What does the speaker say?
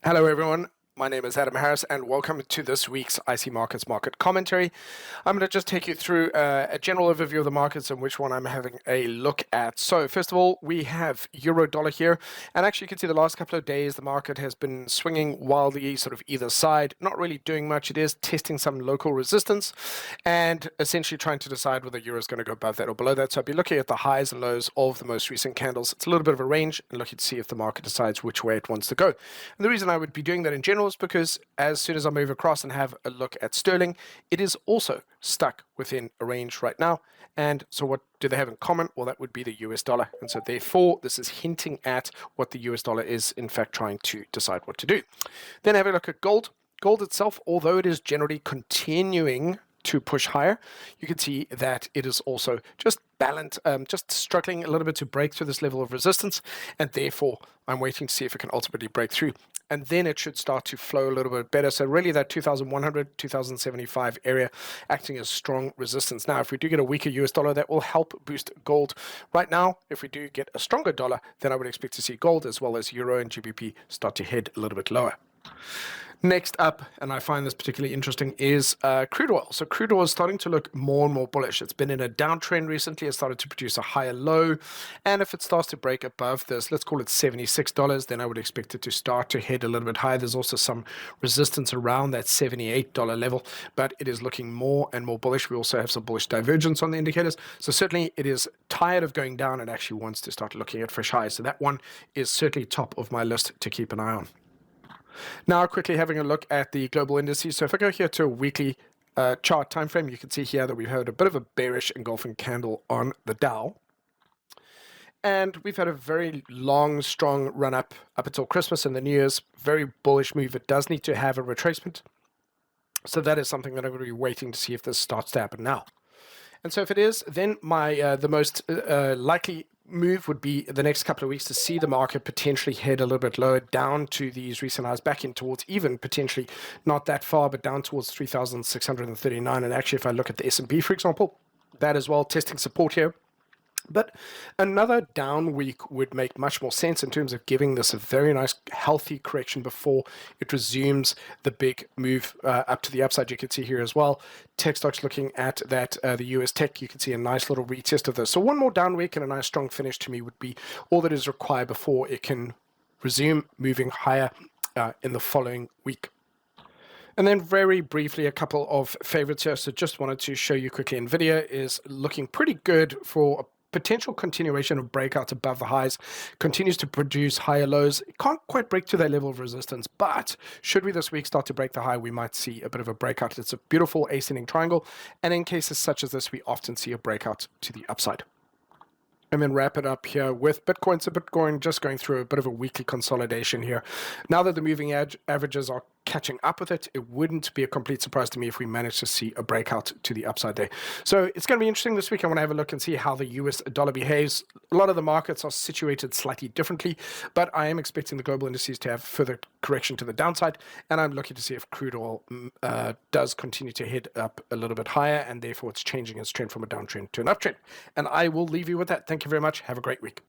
Hello, everyone. My name is Adam Harris, and welcome to this week's IC Markets Market Commentary. I'm going to just take you through a general overview of the markets and which one I'm having a look at. So, first of all, we have Euro Dollar here, and actually, you can see the last couple of days the market has been swinging wildly, sort of either side, not really doing much. It is testing some local resistance and essentially trying to decide whether Euro is going to go above that or below that. So, I'll be looking at the highs and lows of the most recent candles. It's a little bit of a range, and looking to see if the market decides which way it wants to go. And the reason I would be doing that in general is because as soon as I move across and have a look at sterling, it is also stuck within a range right now. And so what do they have in common? Well, that would be the US dollar. And so therefore, this is hinting at what the US dollar is, in fact, trying to decide what to do. Then have a look at gold. Gold itself, although it is generally continuing to push higher, you can see that it is also just balanced, just struggling a little bit to break through this level of resistance, and therefore I'm waiting to see if it can ultimately break through, and then it should start to flow a little bit better. So really that 2100, 2075 area acting as strong resistance. Now, if we do get a weaker US dollar, that will help boost gold. Right now, if we do get a stronger dollar, then I would expect to see gold as well as euro and GBP start to head a little bit lower. Next up, and I find this particularly interesting, is crude oil. So crude oil is starting to look more and more bullish. It's been in a downtrend recently. It started to produce a higher low. And if it starts to break above this, let's call it $76, then I would expect it to start to head a little bit higher. There's also some resistance around that $78 level, but it is looking more and more bullish. We also have some bullish divergence on the indicators. So certainly it is tired of going down and actually wants to start looking at fresh highs. So that one is certainly top of my list to keep an eye on. Now, quickly having a look at the global indices. So if I go here to a weekly chart time frame, you can see here that we've had a bit of a bearish engulfing candle on the Dow. And we've had a very long, strong run up until Christmas and the New Year's. Very bullish move. It does need to have a retracement. So that is something that I'm going to be waiting to see if this starts to happen now. And so if it is, then the most likely move would be the next couple of weeks to see the market potentially head a little bit lower down to these recent highs, back in towards even potentially not that far, but down towards 3,639. And actually, if I look at the S&P, for example, that as well, testing support here. But another down week would make much more sense in terms of giving this a very nice, healthy correction before it resumes the big move up to the upside. You can see here as well, tech stocks looking at that, the US tech, you can see a nice little retest of this. So one more down week and a nice strong finish to me would be all that is required before it can resume moving higher in the following week. And then very briefly, a couple of favorites here. So just wanted to show you quickly, Nvidia is looking pretty good for a potential continuation of breakouts above the highs, continues to produce higher lows. It can't quite break to that level of resistance, but should we this week start to break the high, we might see a bit of a breakout. It's a beautiful ascending triangle, and in cases such as this, we often see a breakout to the upside. And then wrap it up here with Bitcoin. So Bitcoin just going through a bit of a weekly consolidation here. Now that the moving averages are catching up with it, it wouldn't be a complete surprise to me if we manage to see a breakout to the upside there. So it's going to be interesting this week. I want to have a look and see how the US dollar behaves. A lot of the markets are situated slightly differently, but I am expecting the global indices to have further correction to the downside, and I'm looking to see if crude oil does continue to head up a little bit higher, and therefore it's changing its trend from a downtrend to an uptrend. And I will leave you with that. Thank you very much. Have a great week.